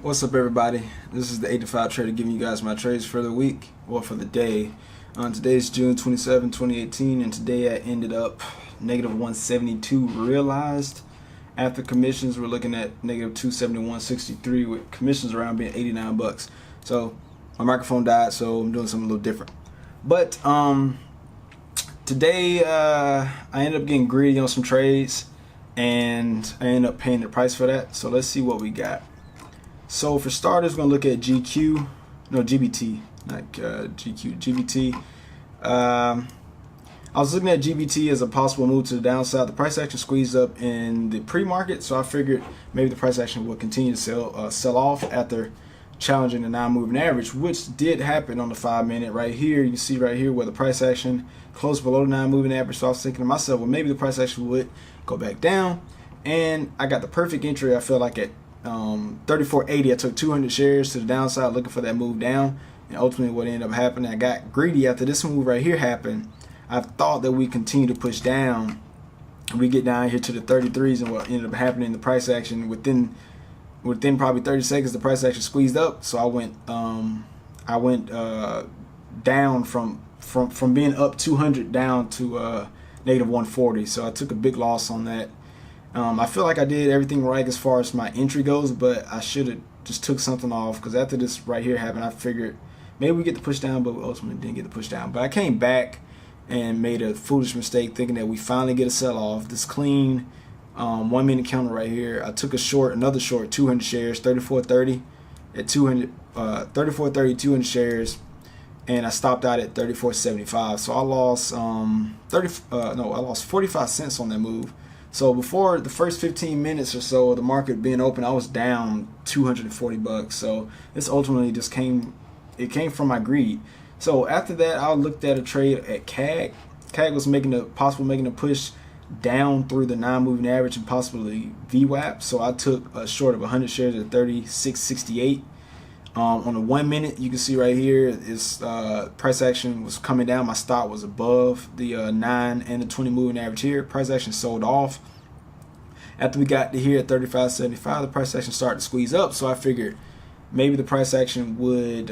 What's up, everybody? This is the 8 to 5 trader giving you guys my trades for the week, or for the day. Today's June 27, 2018, and today I ended up negative 172 realized. After commissions, we're looking at negative 271.63 with commissions around being 89 bucks. So my microphone died, so I'm doing something a little different. But today I ended up getting greedy on some trades, and I ended up paying the price for that. So let's see what we got. So for starters, we're gonna look at GBT, not GBT. I was looking at GBT as a possible move to the downside. The price action squeezed up in the pre-market, so I figured maybe the price action would continue to sell off after challenging the non-moving average, which did happen on the 5-minute right here. You can see right here where the price action closed below the non-moving average. So I was thinking to myself, well, maybe the price action would go back down, and I got the perfect entry. I feel like at 34.80, I took 200 shares to the downside looking for that move down, and ultimately what ended up happening, I got greedy after this move right here happened. I thought that we continue to push down, and we get down here to the 33s, and what ended up happening, the price action within probably 30 seconds, the price action squeezed up. So I went down from being up 200 down to negative 140. So I took a big loss on that. I feel like I did everything right as far as my entry goes, but I should have just took something off, because after this right here happened, I figured maybe we get the push down, but we ultimately didn't get the push down. But I came back and made a foolish mistake thinking that we finally get a sell-off. This clean 1 minute counter right here, I took another short, 200 shares, 34.30 at 34.30, 200 shares, and I stopped out at 34.75. So I lost I lost 45 cents on that move. So before the first 15 minutes or so of the market being open, I was down 240 bucks. So this ultimately just came from my greed. So after that, I looked at a trade at CAG. CAG was making a push down through the non-moving average and possibly VWAP. So I took a short of 100 shares at 36.68. On the 1 minute, you can see right here is price action was coming down. My stop was above the 9 and the 20 moving average here. Price action sold off. After we got to here at 35.75, the price action started to squeeze up. So I figured maybe the price action would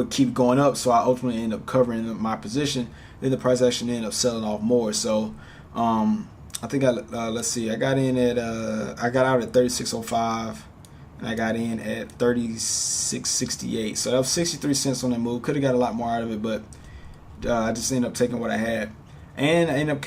keep going up. So I ultimately ended up covering my position. Then the price action ended up selling off more. So I think let's see, I got out at 36.05. and I got in at 36.68. So that was 63 cents on that move. Could have got a lot more out of it, but I just ended up taking what I had. And I ended up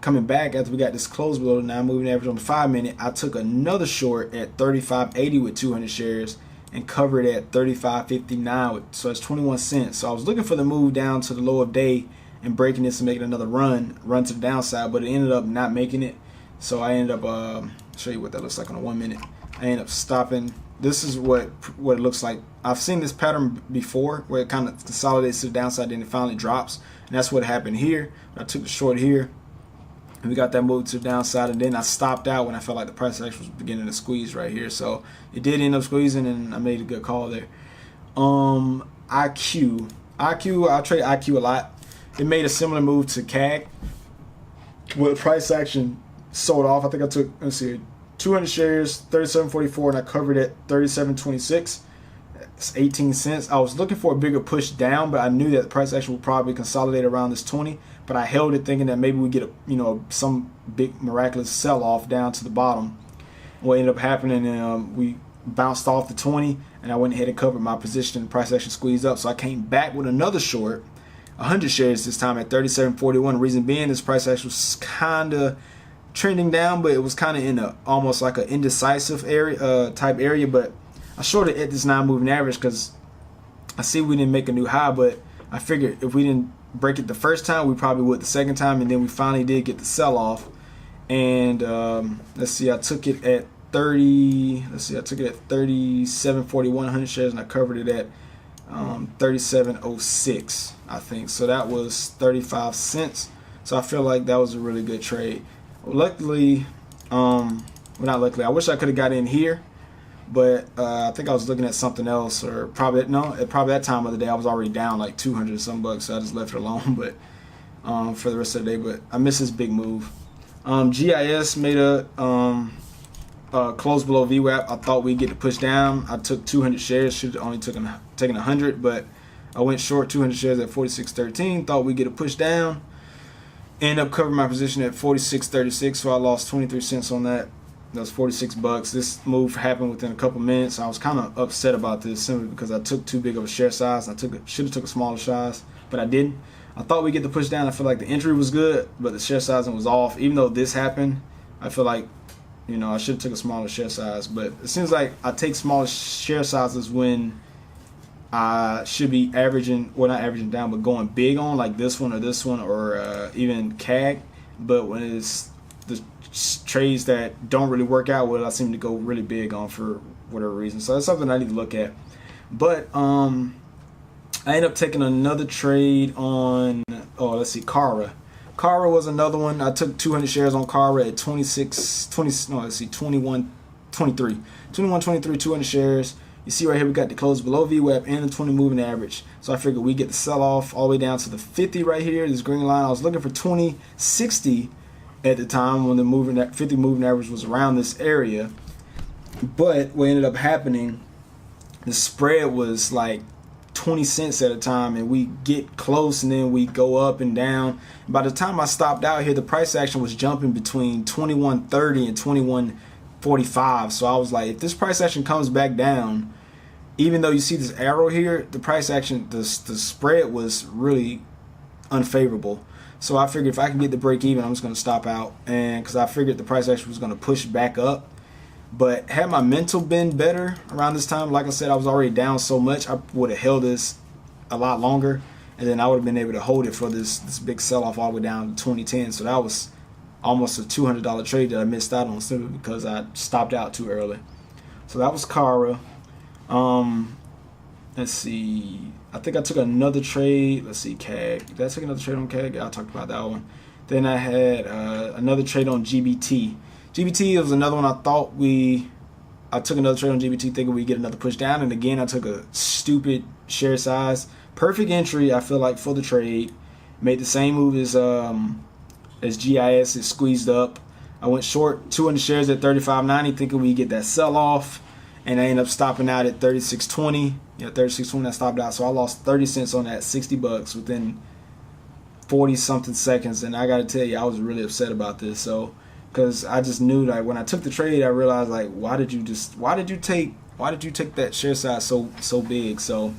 coming back after we got this close below the non-moving average on the 5-minute. I took another short at 35.80 with 200 shares and covered at 35.59. So that's 21 cents. So I was looking for the move down to the low of day and breaking this and making another run to the downside, but it ended up not making it. So I ended up show you what that looks like on a 1 minute. I ended up stopping. This is what it looks like. I've seen this pattern before where it kind of consolidates to the downside, then it finally drops, and that's what happened here. I took the short here, and we got that move to the downside, and then I stopped out when I felt like the price action was beginning to squeeze right here. So it did end up squeezing, and I made a good call there. IQ, I trade IQ a lot. It made a similar move to CAG, where the price action sold off. I think I took, let's see, 200 shares, 37.44, and I covered at 37.26. That's 18 cents. I was looking for a bigger push down, but I knew that the price action would probably consolidate around this 20. But I held it thinking that maybe we get some big miraculous sell-off down to the bottom. What ended up happening, we bounced off the 20, and I went ahead and covered my position, and the price action squeezed up. So I came back with another short, 100 shares this time at 37.41. Reason being, this price action was kind of trending down, but it was kind of in almost like an indecisive type area. But I shorted at this non-moving average because I see we didn't make a new high, but I figured if we didn't break it the first time, we probably would the second time, and then we finally did get the sell-off. And let's see, I took it at 37.41, 100 shares, and I covered it at 37.06, I think. So that was 35 cents. So I feel like that was a really good trade. Luckily, well, not luckily, I wish I could have got in here, but I think I was looking at something else, or probably that time of the day I was already down like 200 some bucks, so I just left it alone. But for the rest of the day, but I missed this big move. GIS made a closed below VWAP. I thought we'd get to push down. I took 200 shares. Should have only taken 100, but I went short 200 shares at 46.13. Thought we'd get a push down. Ended up covering my position at 46.36, so I lost 23 cents on that. That was 46 bucks. This move happened within a couple minutes. I was kind of upset about this simply because I took too big of a share size. Should have took a smaller size, but I didn't. I thought we'd get the push down. I feel like the entry was good, but the share sizing was off. Even though this happened, I feel like, you know, I should have took a smaller share size. But it seems like I take smaller share sizes when I should be averaging, well, not averaging down, but going big on like this one or even CAG. But when it's the trades that don't really work out well, I seem to go really big on for whatever reason. So that's something I need to look at. But I ended up taking another trade on, let's see, Cara. Cara was another one. I took 200 shares on Cara at 21.23, 200 shares. You see right here we got the close below VWAP and the 20 moving average. So I figured we get the sell off all the way down to the 50 right here, this green line. I was looking for 20.60 at the time when the 50 moving average was around this area. But what ended up happening, the spread was like 20 cents at a time, and we get close and then we go up and down. By the time I stopped out here, the price action was jumping between 21.30 and 21.45. So I was like, if this price action comes back down, even though you see this arrow here, the price action, the spread was really unfavorable. So I figured if I can get the break even, I'm just going to stop out, and because I figured the price action was going to push back up. But had my mental been better around this time, like I said, I was already down so much, I would have held this a lot longer, and then I would have been able to hold it for this big sell-off all the way down to 2010. So that was almost a $200 trade that I missed out on simply because I stopped out too early. So that was Cara. Let's see. I think I took another trade. Let's see, CAG. Did I take another trade on CAG? I talked about that one. Then I had another trade on GBT. GBT was another one I took another trade on GBT thinking we'd get another push down, and again I took a stupid share size. Perfect entry, I feel like, for the trade. Made the same move as GIS. It squeezed up. I went short 200 shares at 35.90 thinking we'd get that sell off, and I ended up stopping out at 36.20. Yeah, 36.20 I stopped out, so I lost 30 cents on that, 60 bucks within 40 something seconds. And I gotta tell you, I was really upset about this. So because I just knew, like, when I took the trade, I realized, like, why did you take that share size so big? So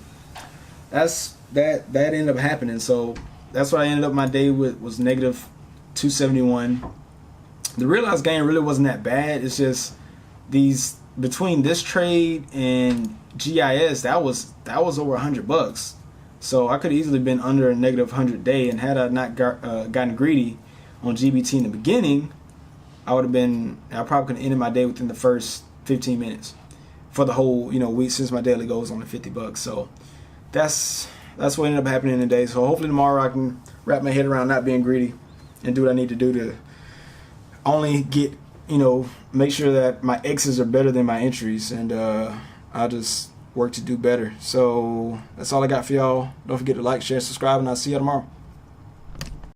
that ended up happening. So that's what I ended up my day with, was negative 271. The realized gain really wasn't that bad. It's just these, between this trade and GIS, that was over 100 bucks. So I could easily been under a negative 100 day, and had I not gotten greedy on GBT in the beginning, I probably could have ended my day within the first 15 minutes for the whole, week, since my daily goal is only 50 bucks. So that's what ended up happening today. So hopefully tomorrow I can wrap my head around not being greedy and do what I need to do to only get, make sure that my X's are better than my entries, and I'll just work to do better. So that's all I got for y'all. Don't forget to like, share, subscribe, and I'll see you tomorrow.